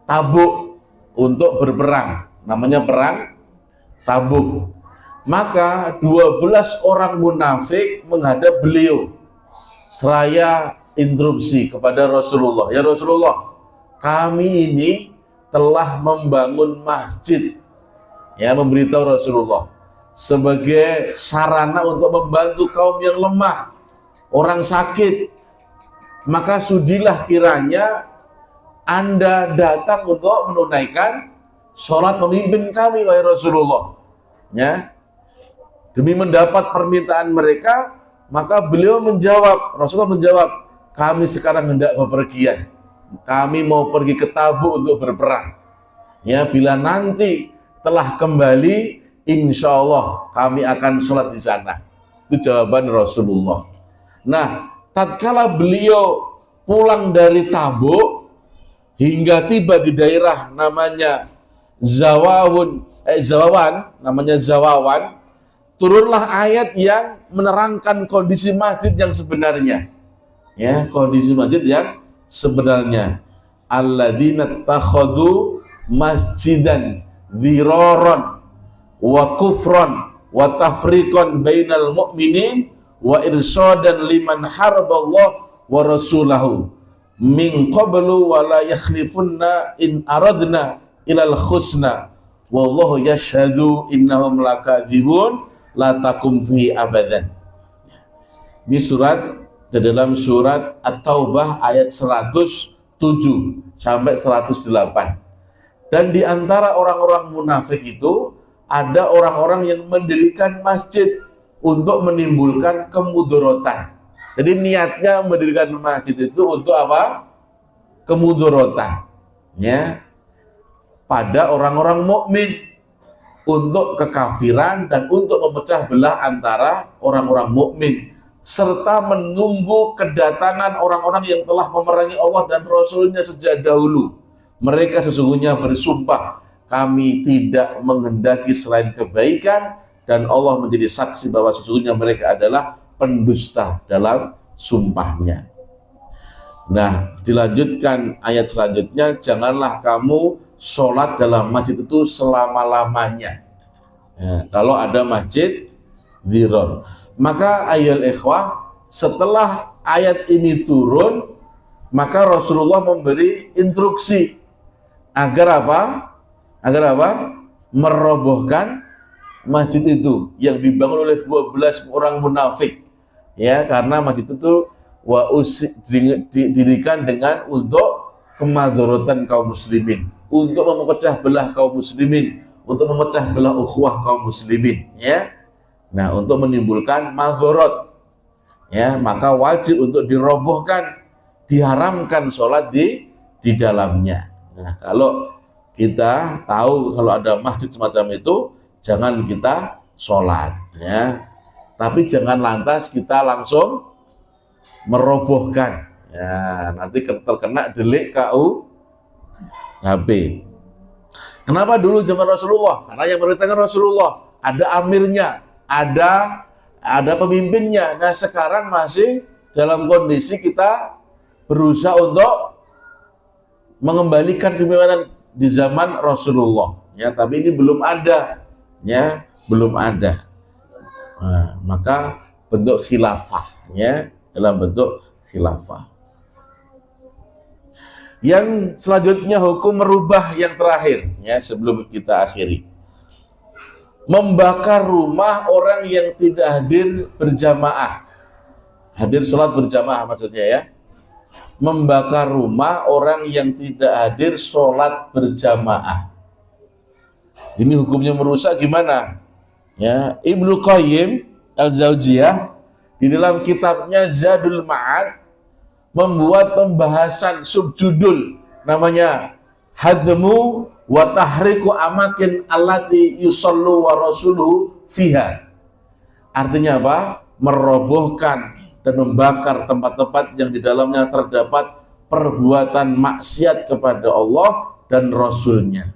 Tabuk untuk berperang. Namanya perang Tabuk. Maka 12 orang munafik menghadap beliau seraya interupsi kepada Rasulullah. Ya Rasulullah, kami ini telah membangun masjid. Ya, memberitahu Rasulullah sebagai sarana untuk membantu kaum yang lemah, orang sakit. Maka sudilah kiranya Anda datang untuk menunaikan sholat memimpin kami, wahai Rasulullah. Ya, demi mendapat permintaan mereka, maka beliau menjawab, Rasulullah menjawab, kami sekarang hendak bepergian. Kami mau pergi ke Tabuk untuk berperang. Ya, bila nanti telah kembali, insya Allah kami akan sholat di sana. Itu jawaban Rasulullah. Nah, tatkala beliau pulang dari Tabuk hingga tiba di daerah namanya Zawawan, turunlah ayat yang menerangkan kondisi masjid yang sebenarnya. Ya, kondisi masjid yang sebenarnya. Alladzina takhadhu masjidan diraron wa kufron wa tafriqan bainal mu'minin wa irsadan liman haraballah wa rasulahu min qablu wa la yakhlifunna in aradna ilal khusna wallahu yashhadu innahum lakadzibun la takum fi abadan. Ini surat di dalam surat At-Taubah ayat 107 sampai 108. Dan di antara orang-orang munafik itu ada orang-orang yang mendirikan masjid untuk menimbulkan kemudorotan. Jadi niatnya mendirikan masjid itu untuk apa? Kemudorotan. Ya. Pada orang-orang mukmin, untuk kekafiran dan untuk memecah belah antara orang-orang mukmin, serta menunggu kedatangan orang-orang yang telah memerangi Allah dan Rasulnya sejak dahulu. Mereka sesungguhnya bersumpah, kami tidak menghendaki selain kebaikan, dan Allah menjadi saksi bahwa sesungguhnya mereka adalah pendusta dalam sumpahnya. Nah, dilanjutkan ayat selanjutnya, janganlah kamu sholat dalam masjid itu selama-lamanya. Ya, kalau ada masjid dhirar. Maka ayat ikhwah, setelah ayat ini turun, maka Rasulullah memberi instruksi agar apa? Agar apa? Merobohkan masjid itu yang dibangun oleh 12 orang munafik. Ya, karena masjid itu didirikan dengan untuk kemadharatan kaum muslimin, untuk memecah belah kaum muslimin, untuk memecah belah ukhuwah kaum muslimin, ya. Nah, untuk menimbulkan madharat, ya, maka wajib untuk dirobohkan, diharamkan sholat di dalamnya. Nah, kalau kita tahu kalau ada masjid semacam itu, jangan kita sholat, ya. Tapi jangan lantas kita langsung merobohkan, ya, nanti terkena delik KUHP. Kenapa dulu zaman Rasulullah? Karena yang memerintahkan Rasulullah, ada amirnya, ada pemimpinnya. Nah, sekarang masih dalam kondisi kita berusaha untuk mengembalikan kepemimpinan di zaman Rasulullah, ya, tapi ini belum ada, ya, belum ada. Nah, maka bentuk khilafah, ya, dalam bentuk khilafah. Yang selanjutnya hukum merubah yang terakhir, ya, sebelum kita akhiri. Membakar rumah orang yang tidak hadir berjamaah. Hadir sholat berjamaah maksudnya, ya. Membakar rumah orang yang tidak hadir sholat berjamaah. Ini hukumnya merusak gimana? Ya, Ibnu Qayyim Al-Jauziyah di dalam kitabnya Zadul Ma'ad membuat pembahasan subjudul namanya Hadmu wa tahriku amakin allati yusallu wa rasuluhu fiha. Artinya apa? Merobohkan dan membakar tempat-tempat yang di dalamnya terdapat perbuatan maksiat kepada Allah dan Rasulnya.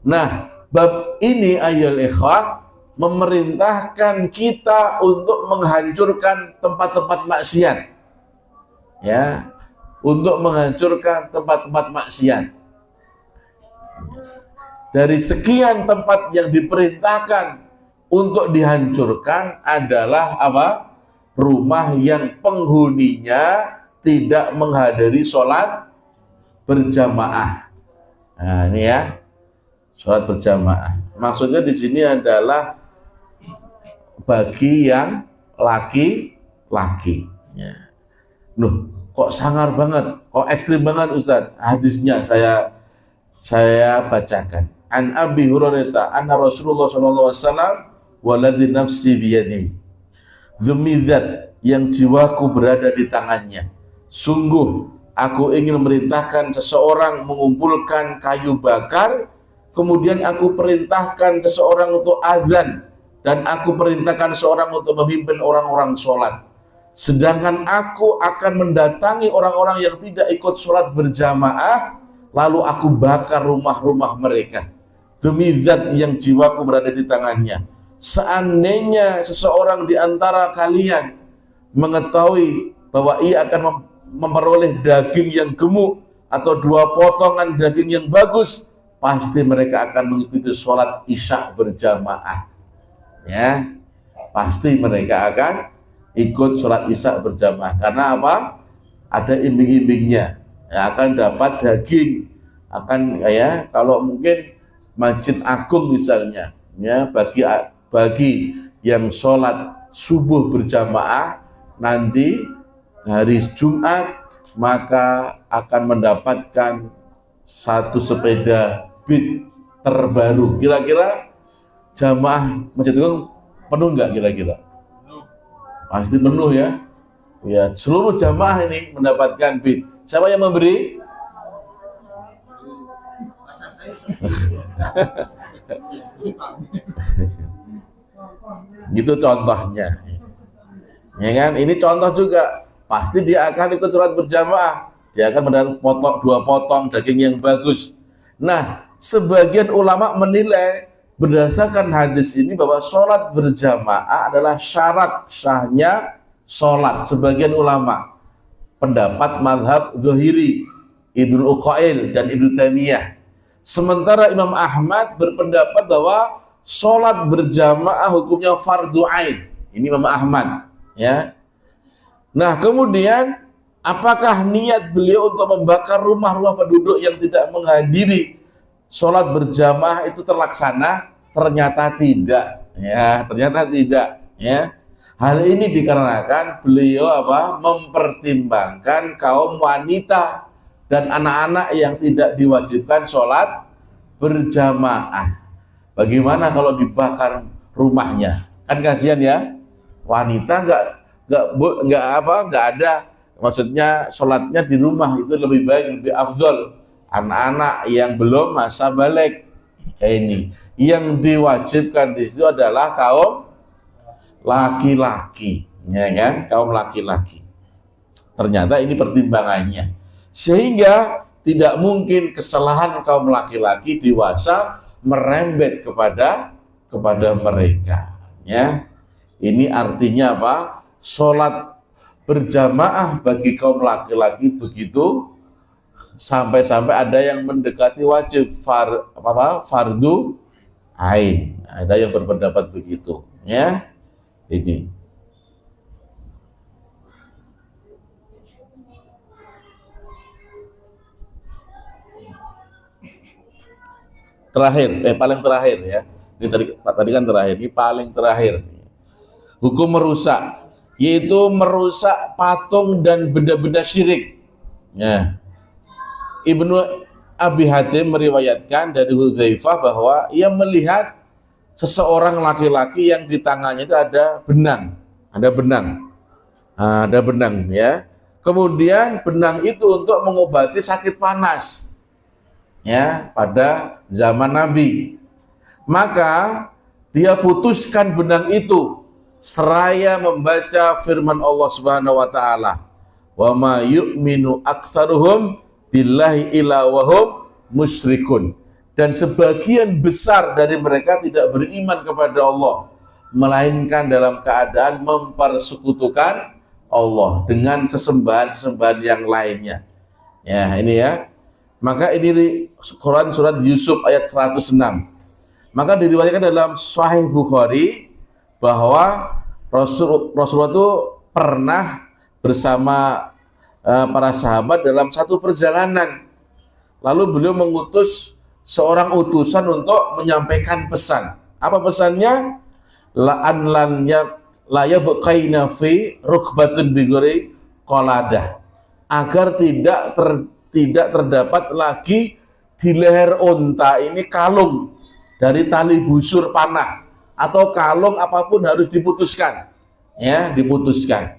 Nah, bab ini ayyul ikhwah memerintahkan kita untuk menghancurkan tempat-tempat maksiat, ya, untuk menghancurkan tempat-tempat maksiat. Dari sekian tempat yang diperintahkan untuk dihancurkan adalah apa? Rumah yang penghuninya tidak menghadiri sholat berjamaah. Nah, ini ya, sholat berjamaah. Maksudnya di sini adalah bagi yang laki-laki, ya. Loh, kok sangar banget, kok ekstrim banget Ustaz? Hadisnya saya bacakan. An Abi Hurairah anna Rasulullah sallallahu alaihi wasallam waladhi nafsi biyadihi. Demi zat yang jiwaku berada di tangannya, sungguh aku ingin memerintahkan seseorang mengumpulkan kayu bakar, kemudian aku perintahkan seseorang untuk azan, dan aku perintahkan seorang untuk memimpin orang-orang sholat. Sedangkan aku akan mendatangi orang-orang yang tidak ikut sholat berjamaah, lalu aku bakar rumah-rumah mereka. Demi zat yang jiwaku berada di tangannya, seandainya seseorang di antara kalian mengetahui bahwa ia akan memperoleh daging yang gemuk atau 2 potongan daging yang bagus, pasti mereka akan mengikuti sholat isya berjamaah. Ya, pasti mereka akan ikut sholat isya berjamaah. Karena apa? Ada iming-imingnya, ya, akan dapat daging, akan, ya, kalau mungkin Masjid Agung misalnya, ya, bagi yang sholat subuh berjamaah nanti hari Jumat, maka akan mendapatkan 1 sepeda Beat terbaru. Kira-kira jamaah Masjid Agung penuh nggak kira-kira? Pasti penuh, ya. Ya, seluruh jamaah ini mendapatkan Beat. Siapa yang memberi? Gitu contohnya, ya kan? Ini contoh juga. Pasti dia akan ikut sholat berjamaah. Dia akan mendapat 2 potong daging yang bagus. Nah, sebagian ulama menilai berdasarkan hadis ini bahwa sholat berjamaah adalah syarat sahnya sholat. Sebagian ulama, pendapat mazhab Zuhiri, Ibnu Uqail dan Ibnu Taimiyah. Sementara Imam Ahmad berpendapat bahwa sholat berjamaah hukumnya fardu ain. Ini Imam Ahmad, ya. Nah, kemudian apakah niat beliau untuk membakar rumah-rumah penduduk yang tidak menghadiri sholat berjamaah itu terlaksana? Ternyata tidak, ya. Ternyata tidak, ya. Hal ini dikarenakan beliau mempertimbangkan kaum wanita dan anak-anak yang tidak diwajibkan sholat berjamaah. Bagaimana kalau dibakar rumahnya? Kan kasihan ya, wanita nggak ada. Maksudnya sholatnya di rumah itu lebih baik, lebih afdol. Anak-anak yang belum masa balik kayak ini, yang diwajibkan di situ adalah kaum laki-laki, ya kan? Kaum laki-laki. Ternyata ini pertimbangannya, sehingga tidak mungkin kesalahan kaum laki-laki dewasa merembet kepada mereka, ya. Ini artinya apa? Sholat berjamaah bagi kaum laki-laki begitu sampai-sampai ada yang mendekati wajib fardu ain. Ada yang berpendapat begitu, ya. Ini paling terakhir ya. Ini tadi kan terakhir, ini paling terakhir. Hukum merusak, yaitu merusak patung dan benda-benda syirik. Ya. Ibnu Abi Hatim meriwayatkan dari Hudzaifah bahwa ia melihat seseorang laki-laki yang di tangannya itu ada benang, ya. Kemudian benang itu untuk mengobati sakit panas, ya, pada zaman Nabi. Maka dia putuskan benang itu seraya membaca firman Allah Subhanahu wa taala, "Wa ma yu'minu aktsaruhum billahi illa wa hum musyrikun." Dan sebagian besar dari mereka tidak beriman kepada Allah melainkan dalam keadaan mempersekutukan Allah dengan sesembahan-sesembahan yang lainnya. Ya, ini ya. Maka ini Quran surat Yusuf ayat 106. Maka diriwayatkan dalam Sahih Bukhari bahwa Rasulullah itu pernah bersama para sahabat dalam satu perjalanan. Lalu beliau mengutus seorang utusan untuk menyampaikan pesan. Apa pesannya? La yabqaina fi rukbatun bighairi qaladah. Agar tidak terdapat lagi di leher unta ini kalung dari tali busur panah atau kalung apapun harus diputuskan, ya, diputuskan.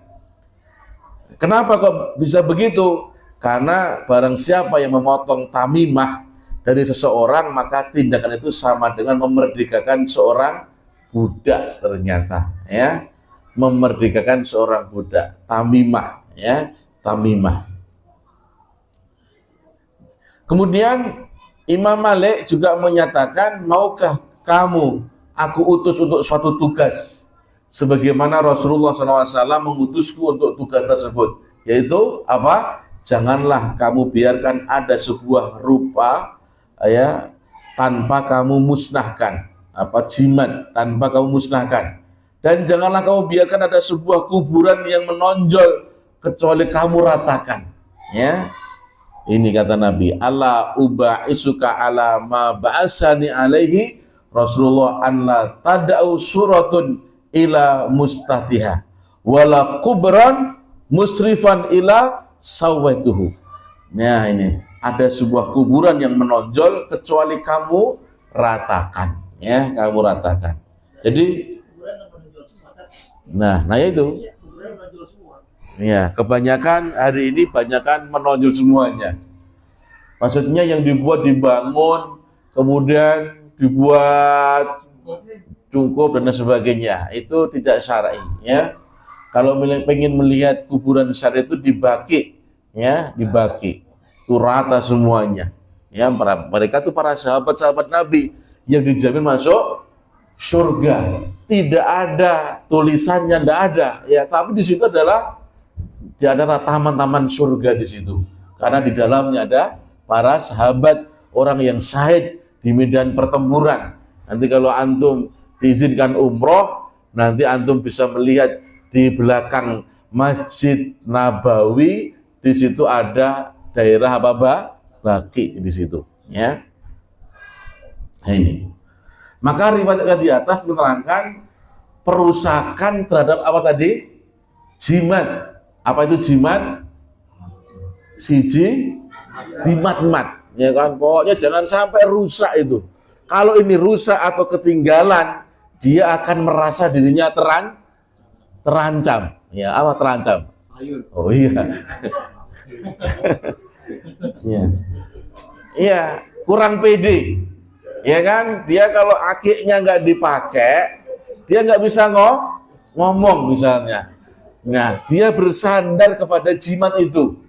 Kenapa kok bisa begitu? Karena barang siapa yang memotong tamimah dari seseorang, maka tindakan itu sama dengan memerdekakan seorang budak. Ternyata, ya, memerdekakan seorang budak. Tamimah, ya, tamimah. Kemudian Imam Malik juga menyatakan, maukah kamu aku utus untuk suatu tugas sebagaimana Rasulullah SAW mengutusku untuk tugas tersebut, yaitu apa? Janganlah kamu biarkan ada sebuah rupa, ya, tanpa kamu musnahkan, jimat tanpa kamu musnahkan, dan janganlah kamu biarkan ada sebuah kuburan yang menonjol kecuali kamu ratakan, ya. Ini kata Nabi, Allah uba'isuka ala ma ba'asani alaihi Rasulullah an la tada'u suratun ila mustatiha wala kubran musrifan ila sawaituhu. Nah, ini ada sebuah kuburan yang menonjol kecuali kamu ratakan, ya, kamu ratakan. Jadi nah itu ya, kebanyakan hari ini banyakan menonjol semuanya. Maksudnya yang dibangun, kemudian dibuat cukup dan sebagainya, itu tidak syar'i, ya. Kalau pengen melihat kuburan syar'i itu dibaki, ya, dibaki, itu rata semuanya, Ya, mereka tuh para sahabat-sahabat Nabi yang dijamin masuk surga. Tidak ada tulisannya, tidak ada. Ya, tapi di situ adalah taman-taman surga di situ. Karena di dalamnya ada para sahabat, orang yang syahid di medan pertempuran. Nanti kalau antum diizinkan umroh, nanti antum bisa melihat di belakang Masjid Nabawi, di situ ada daerah apa, Baqi di situ, ya. Nah, ini. Maka riwayat di atas menerangkan perusakan terhadap apa tadi? Jimat. Apa itu jimat? Siji dimat-mat, ya kan? Pokoknya jangan sampai rusak itu. Kalau ini rusak atau ketinggalan, dia akan merasa dirinya terancam. Ya, apa terancam? Oh iya. Iya. Iya, kurang pede. Ya kan? Dia kalau akiknya nggak dipakai, dia nggak bisa ngomong misalnya. Nah, dia bersandar kepada jimat itu.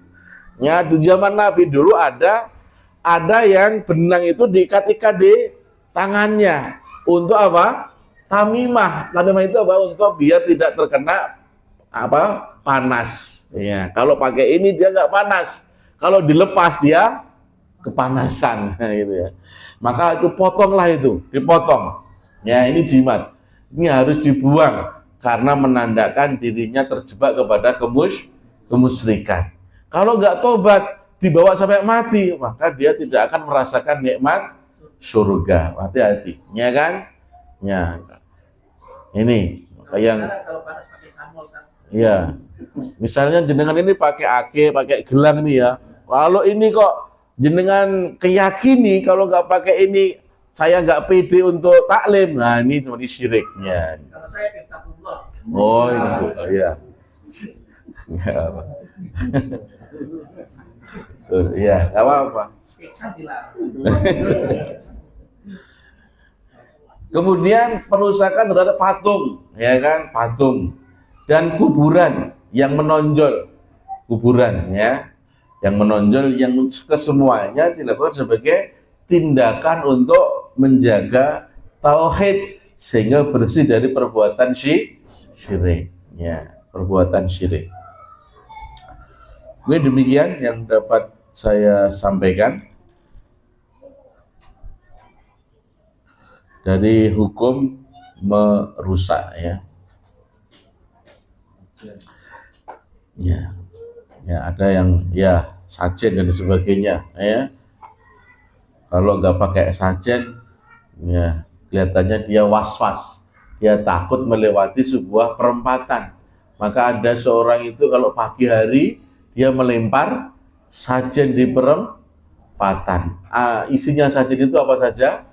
Ya, di zaman Nabi dulu ada yang benang itu diikat-ikat di tangannya untuk apa? Tamimah. Tamimah itu apa? Untuk biar tidak terkena apa? Panas. Ya, kalau pakai ini dia nggak panas. Kalau dilepas dia kepanasan, gitu ya. Maka itu potonglah itu, dipotong. Ya, ini jimat. Ini harus dibuang karena menandakan dirinya terjebak kepada kemusyrikan. Kalau nggak tobat, dibawa sampai mati, maka dia tidak akan merasakan nikmat surga. Hati-hati, ya kan? Ya. Ini yang ya. Misalnya jenengan ini pakai ake, pakai gelang nih ya. Kalau ini kok jenengan keyakini kalau nggak pakai ini saya nggak pede untuk taklim. Nah, ini seperti syiriknya. Kalau saya kitabullah. Oh, itu ya. Iya, nggak apa-apa. Kemudian perusakan terhadap patung, ya kan, patung dan kuburan yang menonjol, kuburan ya, yang menonjol, yang kesemuanya dilakukan sebagai tindakan untuk menjaga tauhid sehingga bersih dari perbuatan syirik, ya, perbuatan syirik. Mungkin demikian yang dapat saya sampaikan dari hukum merusak, ya. Ya, ada yang ya sajen dan sebagainya, ya. Kalau nggak pakai sajen, ya kelihatannya dia was-was, dia takut melewati sebuah perempatan. Maka ada seorang itu kalau pagi hari dia melempar sajen di perempatan. Isinya sajen itu apa saja?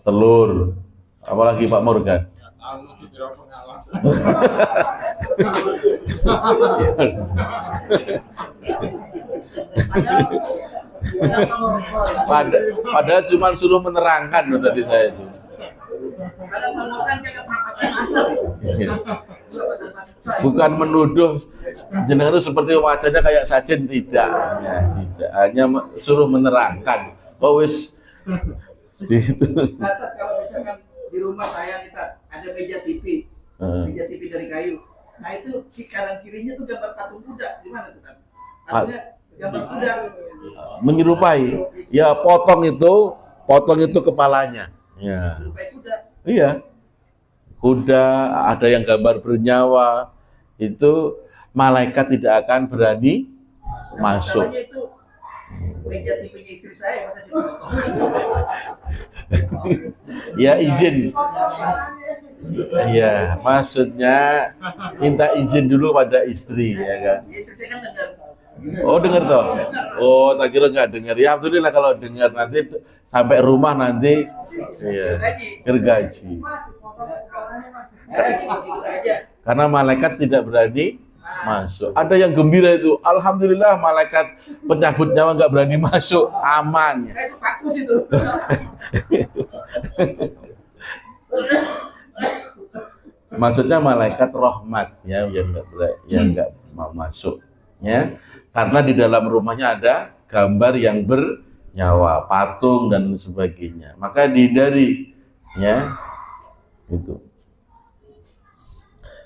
Telur. Apalagi Pak Morgan? Padahal cuma suruh menerangkan loh tadi saya itu. Bukan menuduh jenengan itu seperti wajahnya kayak sajen, tidak, ya, tidak. Hanya suruh menerangkan. Oh wis situ. Kalau misalkan di rumah saya nih ada meja TV, meja TV dari kayu. Nah itu di kanan kirinya tuh gambar patung kuda, gimana tuh kan? Artinya gambar kuda. Menyerupai, ya potong itu kepalanya. Ya. Menyerupai kuda. Iya. Kuda, ada yang gambar bernyawa, itu malaikat tidak akan berani masuk. Itu meja TV-nya istri saya, masa sih potong? Ya izin. Iya, maksudnya minta izin dulu pada istri, ya kan? Istri saya kan dengar. Oh dengar toh? Oh tak kira nggak dengar. Ya alhamdulillah kalau dengar, nanti sampai rumah nanti ya, gergaji. Karena malaikat tidak berani masuk. Ada yang gembira itu, alhamdulillah malaikat penyabut nyawa nggak berani masuk, aman. Itu bagus itu. Maksudnya malaikat rahmat, ya, yang nggak mau masuk, ya, karena di dalam rumahnya ada gambar yang nyawa, patung dan sebagainya. Maka dihindari, ya, itu.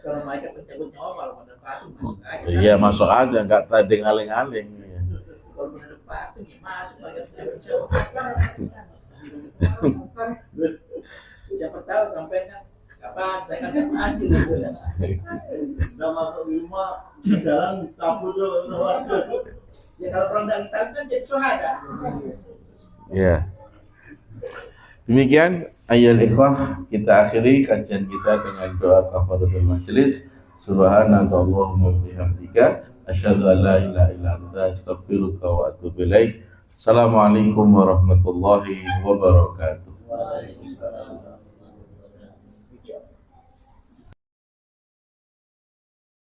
Kalau mereka pencabut nyawa malah pada patung masuk aja. Iya, masuk aja, nggak tadi ngaling-ngaling. Ya. Kalau pada patung ya masuk mereka pencabut nyawa. Siapa tahu sampai kan kapan saya kan kapan gitu. Udah masuk di rumah, jalan cabut tuh. Ya kalau perang dan hitam kan jadi syuhada. Ya. Demikian ayat ikhwah, kita akhiri kajian kita dengan doa kafaratul majelis. Subhanakallahumma bihamdika asyhadu an la ilaha illa anta astaghfiruka wa atubu ilaik. Assalamualaikum warahmatullahi wabarakatuh. Waalaikumsalam.